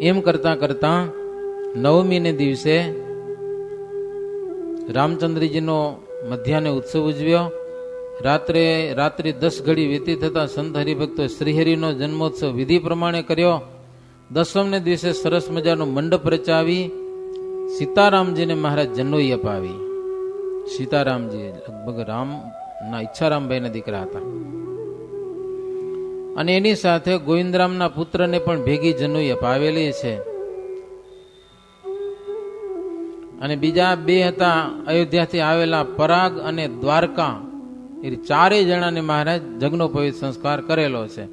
એમ કરતા કરતા નવમીને દિવસે રામચંદ્રજીનો મધ્યાહને ઉત્સવ ઉજવ્યો. રાત્રિ 10 ઘડી વીતી થતા સંત હરિભક્તો શ્રીહરિનો જન્મોત્સવ વિધિ પ્રમાણે કર્યો. દસમને દિવસે સરસ મજાનો મંડપ રચાવી સીતારામજીને મહારાજ જનોઈ અપાવી. સીતારામજી લગભગ રામના ઈચ્છારામભાઈના દીકરા હતા અને એની સાથે ગોવિંદરામના પુત્રને પણ ભેગી જનોઈ અપાવેલી છે. અને બીજા 2 હતા અયોધ્યાથી આવેલા પરાગ અને દ્વારકા, એ 4 જણાને મહારાજ જગનોપવિત સંસ્કાર કરેલો છે.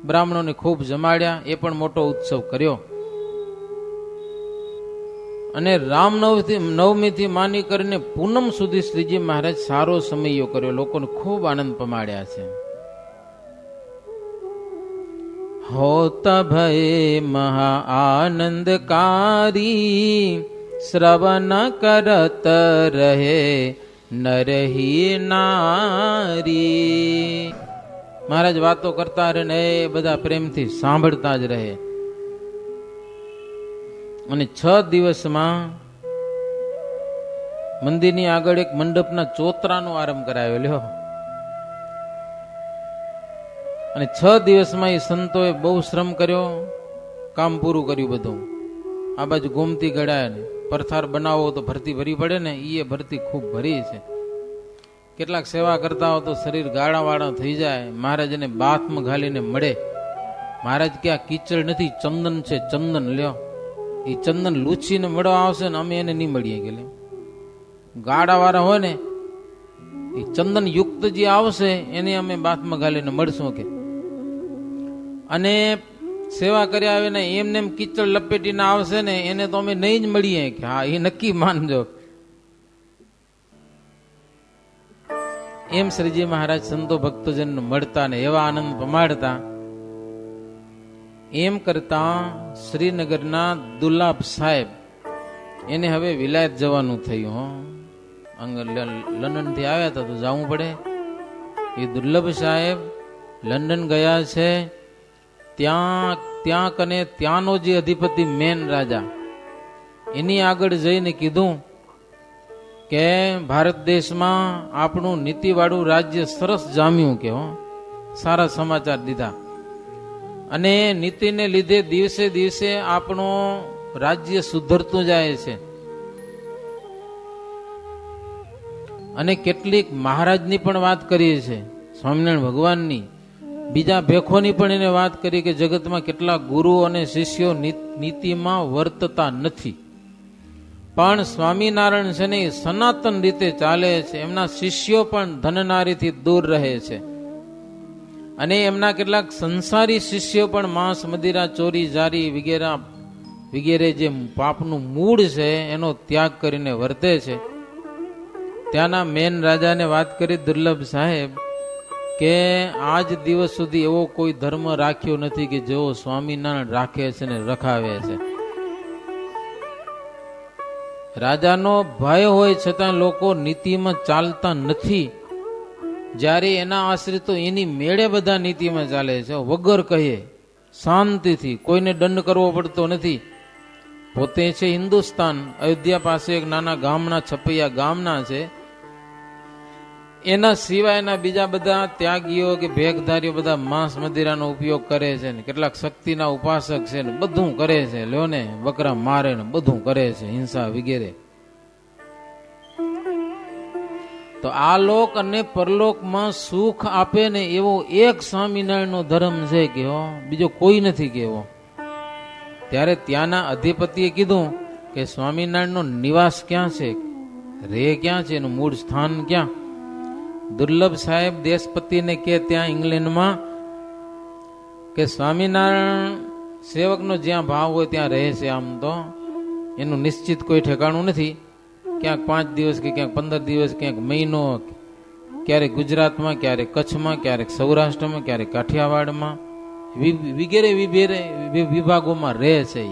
બ્રાહ્મણોને ખૂબ જમાડ્યા, એ પણ મોટો ઉત્સવ કર્યો. અને રામનવમીથી માની કરીને પૂનમ સુધી શ્રીજી મહારાજ સારો સમયો કર્યો, લોકોને ખૂબ આનંદ પમાડ્યા છે. હોત ભય મહા આનંદકારી શ્રવણ કરત રહે નરહી નારી. મહારાજ વાતો કરતા રહે ને એ બધા પ્રેમથી સાંભળતા જ રહે. અને 6 દિવસમાં મંદિરની આગળ એક મંડપના ચોતરાનો આરંભ કરાવેલો. અને 6 દિવસમાં એ સંતોએ બહુ શ્રમ કર્યો, કામ પૂરું કર્યું બધું. આ બાજુ ગોમતી ગળાય ને પરથાર બનાવો તો ભરતી ભરી પડે ને, એ ભરતી ખૂબ ભરી છે. કેટલાક સેવા કરતા હો તો શરીર ગાળાવાળા થઈ જાય. મહારાજને બાથમાં ઘાલીને મળે. મહારાજ કે આ કીચડ નથી, ચંદન છે, ચંદન લ્યો. એ ચંદન લૂછીને મળવા આવશે ને અમે એને નહીં મળીએ કે ગાળાવાળા હોય ને એ ચંદન યુક્ત જે આવશે એને અમે બાથમાં ઘાલીને મળશું કે. અને સેવા કર્યા આવે ને એમને એમ કીચડ લપેટીને આવશે ને એને તો અમે નહીં જ મળીએ કે હા એ નક્કી માનજો. એમ શ્રીજી મહારાજ સંતો ભક્તજન મળતા ને એવા આનંદ પમાડતા. એમ કરતા શ્રીનગરના દુર્લભ સાહેબ એને હવે વિલાયત જવાનું થયું. લંડન થી આવ્યા હતા તો જવું પડે. એ દુર્લભ સાહેબ લંડન ગયા છે. ત્યાં કને ત્યાંનો જે અધિપતિ મેન રાજા એની આગળ જઈને કીધું કે ભારત દેશમાં આપણું નીતિવાળું રાજ્ય સરસ જામ્યું કે સારા સમાચાર દીધા. અને નીતિને લીધે દિવસે દિવસે આપણું રાજ્ય સુધરતું જાય છે. અને કેટલીક મહારાજની પણ વાત કરી છે, સ્વામિનારાયણ ભગવાનની. બીજા ભેખોની પણ એને વાત કરી કે જગતમાં કેટલાક ગુરુઓ અને શિષ્યો નીતિમાં વર્તતા નથી, પણ સ્વામિનારાયણ છે ને એ સનાતન રીતે ચાલે છે. એમના શિષ્યો પણ ધનનારીથી દૂર રહે છે. અને એમના કેટલાક સંસારી શિષ્યો પણ માંસ મદિરા ચોરી જારી વગેરે જે પાપનું મૂળ છે એનો ત્યાગ કરીને વર્તે છે. ત્યાંના મેન રાજાને વાત કરી દુર્લભ સાહેબ કે આજ દિવસ સુધી એવો કોઈ ધર્મ રાખ્યો નથી કે જેવો સ્વામિનારાયણ રાખે છે ને રખાવે છે. રાજાનો ભય હોય છતાં લોકો નીતિમાં ચાલતા નથી. જ્યારે એના આશ્રિતો એની મેળે બધા નીતિમાં ચાલે છે, વગર કહે શાંતિથી, કોઈને દંડ કરવો પડતો નથી. પોતે છે હિન્દુસ્તાન, અયોધ્યા પાસે એક નાના ગામના છપૈયા ગામના છે. એના સિવાયના બીજા બધા ત્યાગીઓ કે ભેખધારીઓ બધા માંસ મદિરાનો ઉપયોગ કરે છે ને કેટલાક શક્તિના ઉપાસક છે ને બધું કરે છે. લ્યો ને બકરા મારે ને બધું કરે છે, હિંસા વગેરે. તો આ લોક અને પરલોકમાં સુખ આપે ને એવો એક સ્વામિનારાયણનો ધર્મ છે કે બીજો કોઈ નથી કેવો. ત્યારે ત્યાંના અધિપતિએ કીધું કે સ્વામિનારાયણનો નિવાસ ક્યાં છે, રે ક્યાં છે, એનું મૂળ સ્થાન ક્યાં? દુર્લભ સાહેબ દેશપતિને કે ત્યાં ઇંગ્લેન્ડમાં કે સ્વામિનારાયણ સેવકનો જ્યાં ભાવ હોય ત્યાં રહે છે. આમ તો એનું નિશ્ચિત કોઈ ઠેકાણું નથી. ક્યાંક 5 દિવસ કે ક્યાંક 15 દિવસ, ક્યાંક મહિનો, ક્યારેક ગુજરાતમાં, ક્યારેક કચ્છમાં, ક્યારેક સૌરાષ્ટ્રમાં, ક્યારેક કાઠિયાવાડમાં વગેરે વિભાગોમાં રહે છે.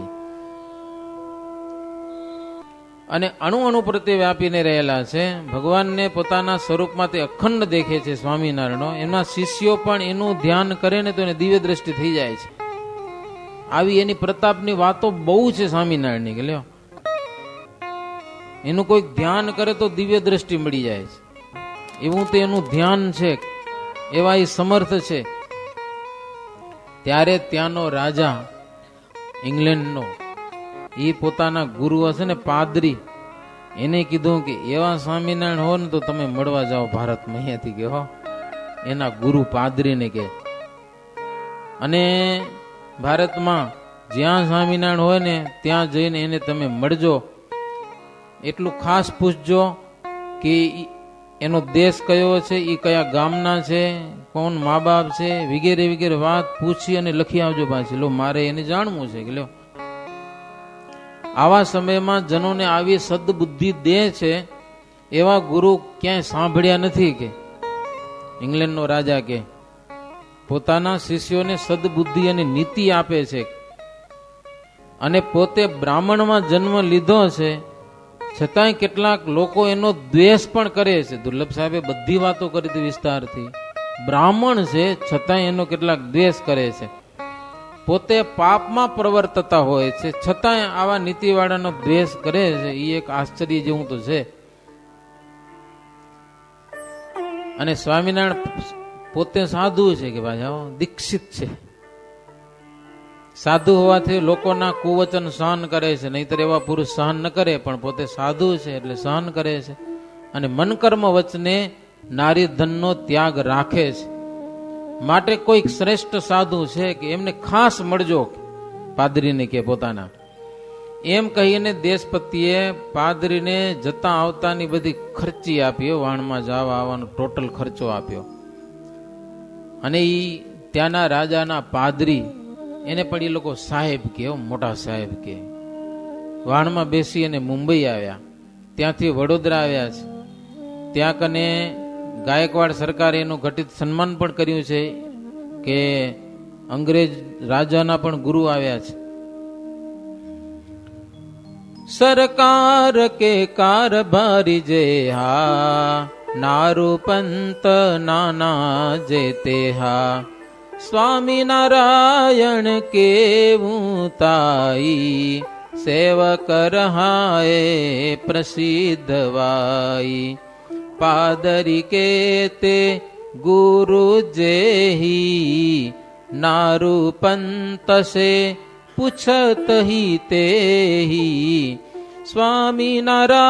અને અણુ પ્રત્યે વ્યાપીને રહેલા છે. ભગવાનને પોતાના સ્વરૂપમાં તે અખંડ દેખે છે સ્વામિનારાયણનો. એમના શિષ્યો પણ એનું ધ્યાન કરે ને તો એને દિવ્ય દ્રષ્ટિ થઈ જાય છે. આવી એની પ્રતાપની વાતો બહુ છે સ્વામિનારાયણની કે લ્યો, એનું કોઈક ધ્યાન કરે તો દિવ્ય દ્રષ્ટિ મળી જાય છે, એવું તો એનું ધ્યાન છે, એવા એ સમર્થ છે. ત્યારે ત્યાંનો રાજા ઇંગ્લેન્ડનો એ પોતાના ગુરુ હશે ને પાદરી, એને કીધું કે એવા સ્વામિનારાયણ હો ને તો તમે મળવા જાઓ ભારતમાં, અહીંયાથી કે હો, એના ગુરુ પાદરીને કે, અને ભારતમાં જ્યાં સ્વામિનારાયણ હોય ને ત્યાં જઈને એને તમે મળજો, એટલું ખાસ પૂછજો કે એનો દેશ કયો છે, એ કયા ગામના છે, કોણ મા બાપ છે, વગેરે વગેરે વાત પૂછી અને લખી આવજો પાછી. લો મારે એને જાણવું છે કે લ્યો, આવા સમયમાં જનોને આવી સદબુદ્ધિ દે છે એવા ગુરુ ક્યાંય સાંભળ્યા નથી. કે ઇંગ્લેન્ડનો રાજા કે પોતાના શિષ્યોને સદબુદ્ધિ અને નીતિ આપે છે, અને પોતે બ્રાહ્મણમાં જન્મ લીધો છે છતાંય કેટલાક લોકો એનો દ્વેષ પણ કરે છે. દુર્લભ સાહેબે બધી વાતો કરી હતી વિસ્તારથી. બ્રાહ્મણ છે છતાંય એનો કેટલાક દ્વેષ કરે છે, પોતે પાપમાં પ્રવર્તતા હોય છે છતાંય આવા નીતિવાળાનો દ્વેષ કરે છે. એ એક આશ્ચર્ય જેવું તો છે. અને સ્વામિનારાયણ પોતે સાધુ છે કે ભાઈ દીક્ષિત છે, સાધુ હોવાથી લોકોના કુવચન સહન કરે છે, નહીતર એવા પુરુષ સહન ન કરે, પણ પોતે સાધુ છે એટલે સહન કરે છે. અને મન કર્મ વચને નારી ધનનો ત્યાગ રાખે છે. માટે કોઈક શ્રેષ્ઠ સાધુ છે કે એમને ખાસ મળજો, પાદરીને કે પોતાના. એમ કહીને દેશપતિએ પાદરીને જતા આવતાની બધી ખર્ચી આપ્યો, વાણમાં જવા આવવાનો ટોટલ ખર્ચો આપ્યો. અને એ ત્યાંના રાજાના પાદરી, એને પણ એ લોકો સાહેબ કે, મોટા સાહેબ કે. વાણમાં બેસી અને મુંબઈ આવ્યા, ત્યાંથી વડોદરા આવ્યા છે. ત્યાં કને ગાયકવાડ સરકારે એનું ઘટિત સન્માન પણ કર્યું છે કે અંગ્રેજ રાજાના પણ ગુરુ આવ્યા છે. સરકાર કે કારભારી જે હા, નારુ પંત નાના જે તે હા, સ્વામિનારાયણ કેવું તાઈ, સેવક રહાએ પ્રસિદ્ધ વાઈ, પાદરી કે તે ગુરુ જેહી, નારુ પંત સે પૂછત હી તેહી, સ્વામિનારાયણ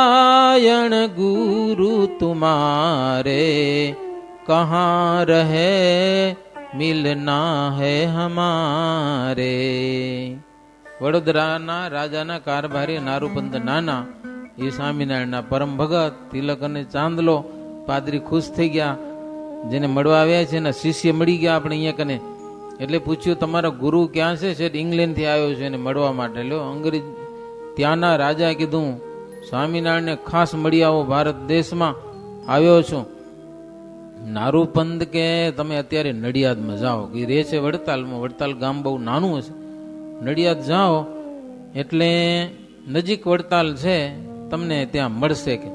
ગુરુ તુમારે, કહાં રહે મિલના હૈ હમારે. વડોદરાના રાજાના કારભારી નારુપંત નાના, એ સ્વામિનારાયણના પરમ ભગત, તિલક અને ચાંદલો. પાદરી ખુશ થઈ ગયા, જેને મળવા આવ્યા છે એના શિષ્ય મળી ગયા આપણે અહીંયા કને. એટલે પૂછ્યું તમારો ગુરુ ક્યાં છે? ઇંગ્લેન્ડ થી આવ્યો છે એને મળવા માટે. લો અંગ્રેજ ત્યાંના રાજા કીધું સ્વામિનારાયણને ખાસ મળી આવો, ભારત દેશમાં આવ્યો છું. નારુપંત કે તમે અત્યારે નડિયાદમાં જાઓ, કે રહે છે વડતાલમાં, વડતાલ ગામ બહુ નાનું હશે, નડિયાદ જાઓ એટલે નજીક વડતાલ છે, તમને ત્યાં મળશે કે.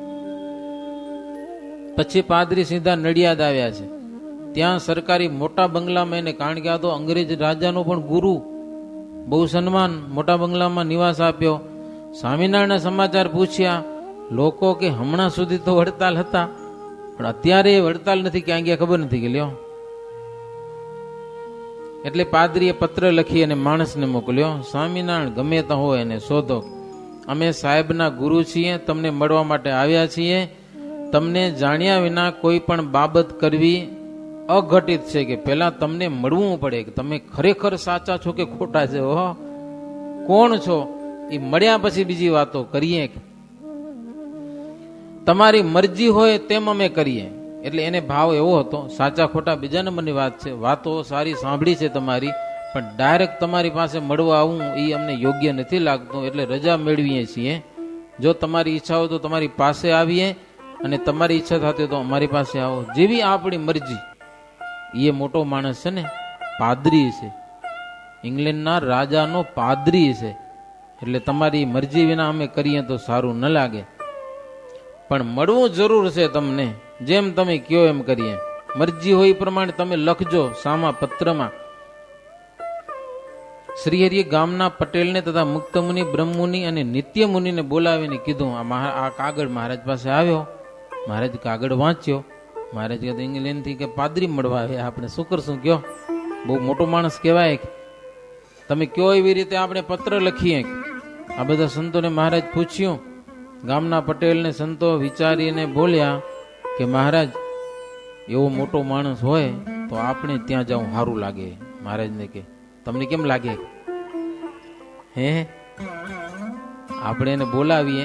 પછી પાદરી સીધા નડિયાદ આવ્યા છે. ત્યાં સરકારી મોટા બંગલામાં એને, કારણ કે આ તો અંગ્રેજ રાજાનો પણ ગુરુ, બહુ સન્માન, મોટા બંગલામાં નિવાસ આપ્યો. સ્વામિનારાયણના સમાચાર પૂછ્યા. લોકો કે હમણાં સુધી તો વડતાલ હતા, પણ અત્યારે વડતાલ નથી, ક્યાં ગયા ખબર નથી કે લ્યો. એટલે પાદરીએ પત્ર લખી અને માણસને મોકલ્યો, સ્વામિનારાયણ ગમે તો હોય એને શોધો, અમે સાહેબના ગુરુ છીએ, તમને મળવા માટે આવ્યા છીએ. તમને જાણ્યા વિના કોઈ પણ બાબત કરવી અઘટિત છે, કે પેલા તમને મળવું પડે કે તમે ખરેખર સાચા છો કે ખોટા છે, કોણ છો, એ મળ્યા પછી બીજી વાતો કરીએ. તમારી મરજી હોય તેમ અમે કરીએ. એટલે એને ભાવ એવો હતો, સાચા ખોટા બીજા નંબરની વાત છે, વાતો સારી સાંભળી છે તમારી, પણ ડાયરેક્ટ તમારી પાસે મળવા આવું એ અમને યોગ્ય નથી લાગતું, એટલે રજા મેળવીએ છીએ. જો તમારી ઈચ્છા હોય તો તમારી પાસે આવીએ, અને તમારી ઈચ્છા થતી તો અમારી પાસે આવો, જેવી આપણી મરજી. એ મોટો માણસ છે ને, પાદરી છે, ઇંગ્લેન્ડના રાજાનો પાદરી છે, એટલે તમારી મરજી વિના અમે કરીએ તો સારું ન લાગે, પણ મળવું જરૂર છે તમને, જેમ તમે કયો એમ કરીએ. મરજી હોય એ પ્રમાણે તમે લખજો સામા પત્રમાં. શ્રીહરિએ ગામના પટેલને તથા મુક્તમુનિ, બ્રહ્મમુનિ અને નિત્યમુનિને બોલાવીને કીધું, આ કાગળ મહારાજ પાસે આવ્યો. મહારાજ કાગળ વાંચ્યો. મહારાજ કહે ઇંગ્લેન્ડથી કે પાદરી મળવા આવ્યા, આપણે શું કરશું કયો? બહુ મોટો માણસ કહેવાય. તમે કયો એવી રીતે આપણે પત્ર લખીએ. આ બધા સંતોને મહારાજ પૂછ્યું. ગામના પટેલને સંતો વિચારીને બોલ્યા કે મહારાજ એવો મોટો માણસ હોય તો આપણે ત્યાં જવું સારું લાગે. મહારાજને કે તમને કેમ લાગે? હે, આપણે એને બોલાવીએ.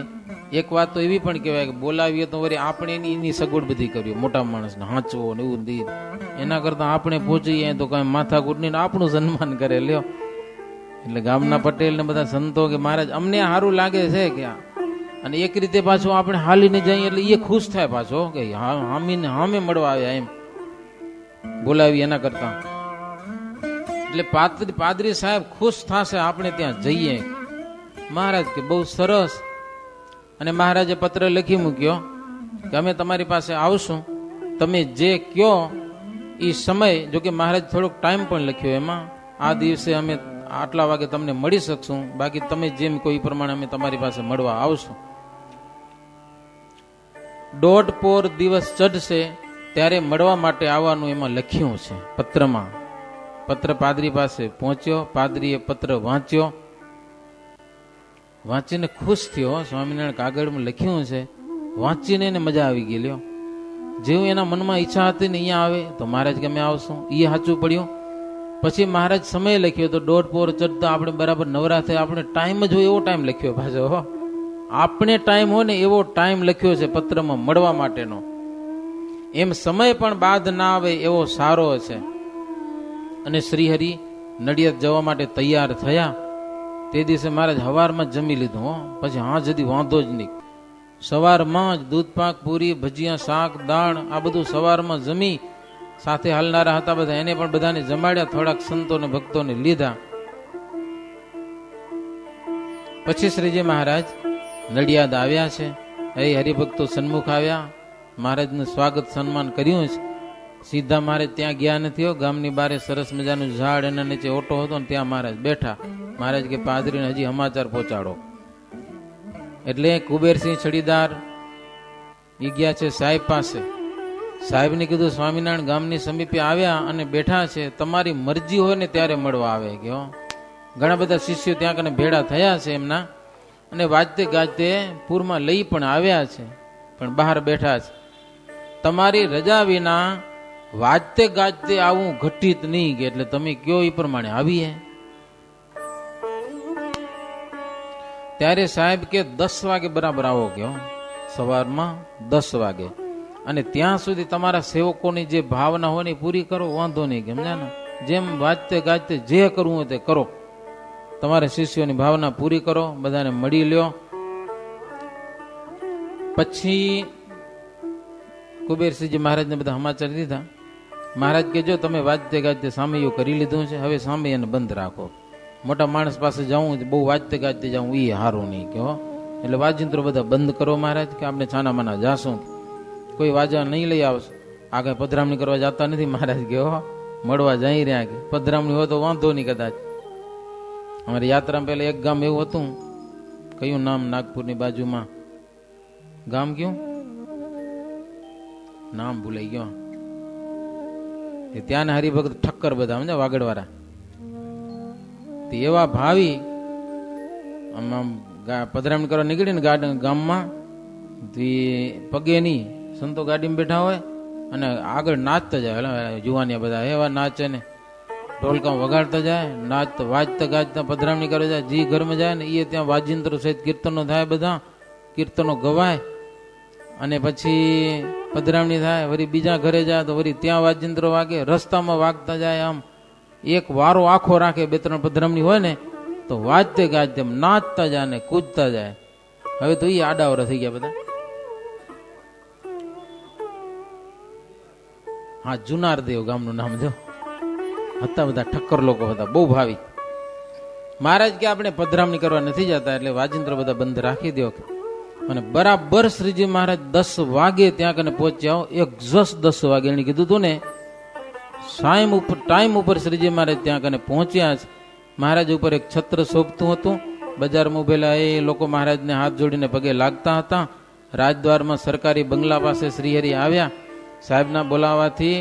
એક વાત તો એવી પણ કહેવાય કે બોલાવીએ તો વળી આપણે એની સગવડ બધી કરીએ, મોટા માણસને હાંચવો ને એવું દી. એના કરતા આપણે પહોંચીએ તો કઈ માથાકૂટ નહીં, આપણું સન્માન કરે લ્યો. એટલે ગામના પટેલ ને બધા સંતો કે મહારાજ અમને સારું લાગે છે કે, અને એક રીતે પાછું આપણે હાલીને જઈએ એટલે એ ખુશ થાય પાછો કે હામીને હામે મળવા આવ્યા એમ બોલાવી એના કરતા. એટલે પાદરી સાહેબ ખુશ થશે આપણે ત્યાં જઈએ. મહારાજ કે બહુ સરસ. અને મહારાજે પત્ર લખી મૂક્યો કે અમે તમારી પાસે આવશું, તમે જે કયો એ સમય. જો કે મહારાજ થોડોક ટાઈમ પણ લખ્યો એમાં, આ દિવસે અમે આટલા વાગે તમને મળી શકશું, બાકી તમે જેમ કોઈ પ્રમાણે અમે તમારી પાસે મળવા આવશું. 1.5 પોર દિવસ ચઢશે ત્યારે મળવા માટે આવવાનું એમાં લખ્યું છે પત્રમાં. પત્ર પાદરી પાસે પહોંચ્યો. પાદરીએ પત્ર વાંચ્યો. વાંચીને ખુશ થયો. સ્વામિનારાયણ કાગળમાં લખ્યું છે, વાંચીને એને મજા આવી ગઈ લ્યો. જેવું એના મનમાં ઈચ્છા હતી ને અહીંયા આવે તો મહારાજ કે અમે આવશું, એ સાચું પડ્યું. પછી મહારાજ સમય લખ્યો તો 1.5 પોર ચડતા આપણે બરાબર નવરા થાય. આપણે ટાઈમ જ હોય એવો ટાઈમ લખ્યો પાછો. આપણે ટાઈમ હોય ને એવો ટાઈમ લખ્યો છે પત્રમાં મળવા માટેનો. એમ સમય પણ બાદ ના આવે એવો સારો છે. અને શ્રીહરિ નડિયાદ જવા માટે તૈયાર થયા. તે દિવસે મહારાજ સવારમાં જમી લીધું. પછી હા જદી વાંધો જ નહીં. સવારમાં જ દૂધપાક, પૂરી, ભજીયા, શાક, દાળ આ બધું સવારમાં જમી. સાથે હાલનારા હતા બધા, એને પણ બધાને જમાડ્યા. થોડાક સંતોને ભક્તોને લીધા. પછી શ્રીજી મહારાજ નડિયાદ આવ્યા છે. એ હરિભક્તો સન્મુખ આવ્યા. મહારાજનું સ્વાગત સન્માન કર્યું છે. સીધા મહારાજ ત્યાં ગયા નથી. ગામની બારે સરસ મજાનું ઝાડ, એના નીચે ઓટો હતો ને ત્યાં મહારાજ બેઠા. મહારાજ કે પાદરીને હજી સમાચાર પહોંચાડો. એટલે કુબેરસિંહ છડીદાર એ ગયા છે સાહેબ પાસે. સાહેબને કીધું સ્વામિનારાયણ ગામની સમીપે આવ્યા અને બેઠા છે, તમારી મરજી હોય ને ત્યારે મળવા આવે. કે ઘણા બધા શિષ્યો ત્યાં કને ભેળા થયા છે એમના, અને વાજતે ગાજતે પૂરમાં લઈ પણ આવ્યા છે, પણ બહાર બેઠા છે. તમારી રજા વિના વાજતે ગાજતે આવું ઘટિત નહીં. કે એટલે તમે કયો એ પ્રમાણે આવીએ. ત્યારે સાહેબ કે 10 વાગે બરાબર આવો. કયો સવારમાં 10 વાગે. અને ત્યાં સુધી તમારા સેવકોની જે ભાવના હોય ને પૂરી કરો, વાંધો નહીં. સમજ્યા ને? જેમ વાજતે ગાજતે જે કરવું હોય તે કરો. તમારા શિષ્યોની ભાવના પૂરી કરો, બધાને મળી લ્યો. પછી કુબેરસિંહજી મહારાજને બધા સમાચાર દીધા. મહારાજ કે જો તમે વાજતે ગાજતે સામૈયું કરી લીધું છે, હવે સામૈયાને બંધ રાખો. મોટા માણસ પાસે જાઉં, બહુ વાજતે ગાજતે જાઉં એ સારું નહીં. કહો એટલે વાજિંત્રો બધા બંધ કરો મહારાજ, કે આપણે છાના માના જાશું. કોઈ વાજા નહીં લઈ આવશે. આ કઈ પધરામણી કરવા જતા નથી મહારાજ. કે મળવા જઈ રહ્યા. કે પધરામણી હોય તો વાંધો નહીં. કદાચ અમારી યાત્રામાં પહેલા એક ગામ એવું હતું. કયું નામ? નાગપુરની બાજુમાં ગામ કયું નામ ભૂલાઈ ગયો. ત્યાં હરિભક્ત ઠક્કર બધા સમજ્યા, વાગડવાળા. એવા ભાવી પધરામણી કરવા નીકળી ને ગામમાં પગે નહીં, સંતો ગાડીમાં બેઠા હોય અને આગળ નાચતા જાય. જુવાનિયા બધા એવા નાચે ને ઢોલકા વગાડતા જાય, નાચતા વાજતા ગાજતા પધરામણી કરવા જાય. જે ઘરમાં જાય ને એ ત્યાં વાજિંત્રો સહિત કીર્તનો થાય, બધા કીર્તનો ગવાય. અને પછી પધરામણી થાય. વળી બીજા ઘરે જાય તો વળી ત્યાં વાજિંત્રો વાગે. રસ્તામાં વાગતા જાય. આમ એક વારો આખો રાખે. 2-3 પધરામણી હોય ને તો વાજતે ગાજતે નાચતા જાય ને કૂદતા જાય. હવે તો એ આડાવરા થઈ ગયા બધા. હા, જુનારદેવ ગામનું નામ જો હતા. બધા ઠક્કર લોકો હતા, બહુ ભાવી. મહારાજ કે આપણે પધરામણી કરવા નથી જતા, એટલે વાજિંત્ર બધા બંધ રાખી દો. અને બરાબર શ્રીજી મહારાજ 10 વાગે ત્યાં કને પહોંચ્યા. એક્ઝેક્ટ 10 વાગે એને કીધું હતું ને, ટાઈમ ઉપર શ્રીજી મહારાજ ત્યાં કને પહોંચ્યા છે. મહારાજ ઉપર એક છત્ર શોભતું હતું. બજારમાં ઉભેલા એ લોકો મહારાજને હાથ જોડીને પગે લાગતા હતા. રાજદ્વારમાં સરકારી બંગલા પાસે શ્રીહરિ આવ્યા. સાહેબના બોલાવાથી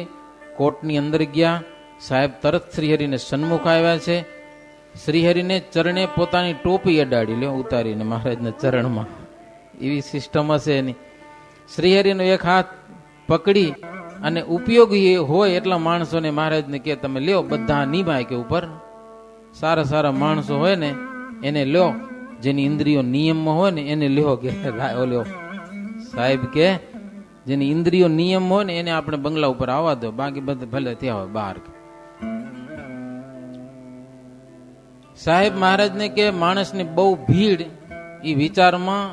કોટની અંદર ગયા. સાહેબ તરત શ્રીહરિને સન્મુખ આવ્યા છે. શ્રીહરિને ચરણે પોતાની ટોપી અડાડી લ્યો ઉતારીને મહારાજના ચરણમાં. એવી સિસ્ટમ હશે એની. શ્રીહરિનો એક હાથ પકડી અને ઉપયોગી હોય એટલા માણસોને મહારાજને કે તમે લ્યો, બધા નિભાય કે ઉપર સારા સારા માણસો હોય ને એને લ્યો, જેની ઇન્દ્રિયો નિયમમાં હોય ને એને લ્યો કે લ્યો. સાહેબ કે જેની ઇન્દ્રિયો નિયમ હોય ને એને આપણે બંગલા ઉપર આવવા દો, બાકી બધે ભલે ત્યાં હોય બહાર. સાહેબ મહારાજને કે માણસની બહુ ભીડ એ વિચારમાં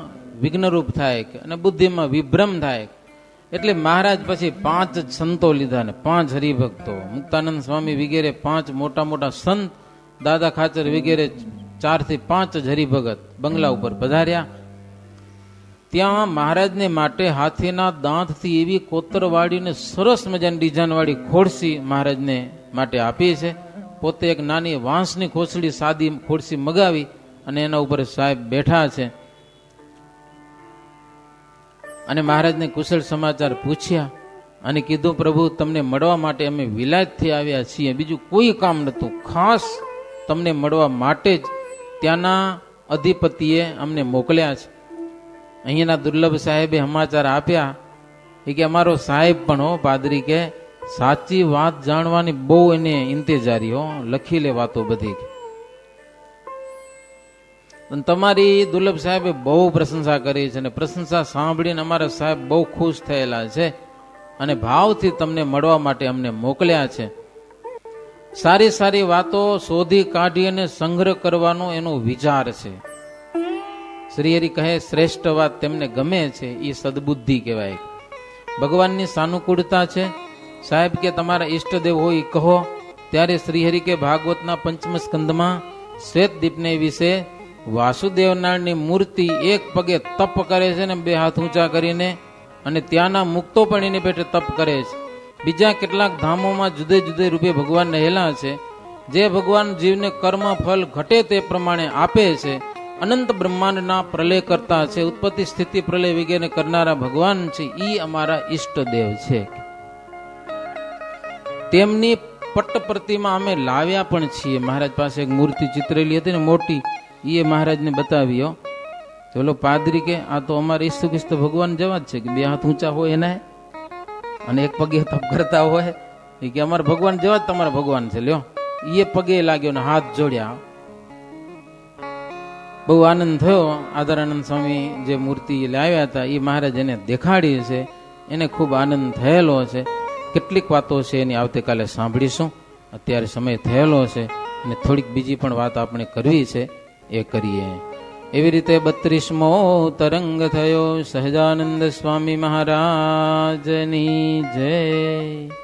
વિઘ્નરૂપ થાય અને બુદ્ધિમાં વિભ્રમ થાય. એટલે મહારાજ પછી 5 સંતો લીધા ને 5 હરિભક્તો, મુક્તાનંદ સ્વામી વગેરે 5 મોટા મોટા સંત, દાદા ખાચર વગેરે 4 થી 5 જ હરિભગત બંગલા ઉપર પધાર્યા. ત્યાં મહારાજને માટે હાથીના દાંતથી એવી કોતરવાળીને સરસ મજાની ડિઝાઇન વાળી ખોડસી મહારાજને માટે આપી છે. પોતે એક નાની વાંસની ખોસડી સાદી ખોડસી મગાવી અને એના ઉપર સાહેબ બેઠા છે. અને મહારાજને કુશળ સમાચાર પૂછ્યા અને કીધું, પ્રભુ તમને મળવા માટે અમે વિલાયતથી આવ્યા છીએ, બીજું કોઈ કામ નહોતું, ખાસ તમને મળવા માટે જ ત્યાંના અધિપતિએ અમને મોકલ્યા છે. અહીંયાના દુર્લભ સાહેબે સમાચાર આપ્યા કે અમારો સાહેબ પણ હો પાદરી કે સાચી વાત જાણવાની બહુ એને ઇંતજારી હો, લખી લે વાતો બધી. તમારી દુર્લભ સાહેબે બહુ પ્રશંસા કરી છે અને પ્રશંસા સાંભળીને અમારા સાહેબ બહુ ખુશ થયેલા છે અને ભાવથી તમને મળવા માટે અમને મોકલ્યા છે. સારી સારી વાતો શોધી કાઢી અને સંગ્રહ કરવાનો એનો વિચાર છે. શ્રીહરિ કહે શ્રેષ્ઠ વાત તેમને ગમે છે એ સદબુદ્ધિ કહેવાય. ભગવાનની સાનુકૂળતા છે. સાહેબ કે તમારા ઈષ્ટદેવ હોય કહો. ત્યારે શ્રીહરિ કે ભાગવતના 5મ સ્કંદમાં શ્વેતદીપને વિશે વાસુદેવ નારાયણની મૂર્તિ એક પગે તપ કરે છે ને 2 હાથ ઊંચા કરીને, અને ત્યાંના મુક્તો પણ એની પેટે તપ કરે છે. બીજા કેટલાક ધામોમાં જુદે જુદે રૂપે ભગવાન રહેલા છે. જે ભગવાન જીવને કર્મ ફલ ઘટે તે પ્રમાણે આપે છે. અનંત બ્રહ્માંડના પ્રલય કરતા છે, ઉત્પત્તિ સ્થિતિ પ્રલય વગેરે કરનારા ભગવાન છે. ઈ અમારા ઈષ્ટદેવ છે. તેમની પટ્ટ પ્રતિમા અમે લાવ્યા પણ છીએ. મહારાજ પાસે એક મૂર્તિ ચિત્રેલી હતી ને મોટી, એ મહારાજને બતાવ્યો. ચલો પાદરી કે આ તો અમારે ઈસુ ખ્રિસ્ત ભગવાન જેવા જ છે કે 2 હાથ ઊંચા હોય એના અને એક પગે તપ કરતા હોય. એ કે અમારા ભગવાન જેવા જ તમારા ભગવાન છે, લ્યો. એ પગે લાગ્યો ને હાથ જોડ્યા. બહુ આનંદ થયો. આદરાનંદ સ્વામી જે મૂર્તિ લાવ્યા હતા એ મહારાજ એને દેખાડી છે. એને ખૂબ આનંદ થયેલો છે. કેટલીક વાતો છે એની આવતીકાલે સાંભળીશું. અત્યારે સમય થયેલો છે અને થોડીક બીજી પણ વાત આપણે કરવી છે, એ કરીએ. એવી રીતે 32મો તરંગ થયો. સહજાનંદ સ્વામી મહારાજની જય.